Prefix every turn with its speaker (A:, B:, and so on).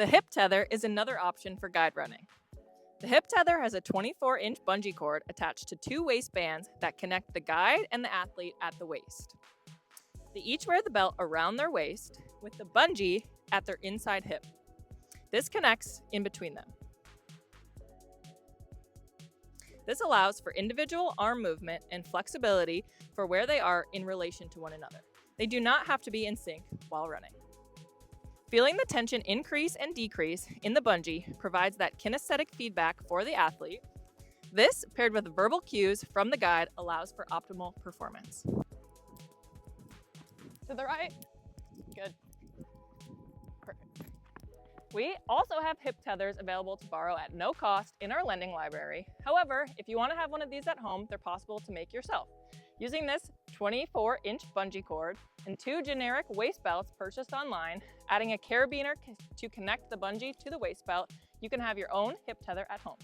A: The hip tether is another option for guide running. The hip tether has a 24-inch bungee cord attached to two waistbands that connect the guide and the athlete at the waist. They each wear the belt around their waist with the bungee at their inside hip. This connects in between them. This allows for individual arm movement and flexibility for where they are in relation to one another. They do not have to be in sync while running. Feeling the tension increase and decrease in the bungee provides that kinesthetic feedback for the athlete. This, paired with verbal cues from the guide, allows for optimal performance. To the right. Good. Perfect. We also have hip tethers available to borrow at no cost in our lending library. However, if you want to have one of these at home, they're possible to make yourself. Using this 24-inch bungee cord and two generic waist belts purchased online, adding a carabiner to connect the bungee to the waist belt, you can have your own hip tether at home.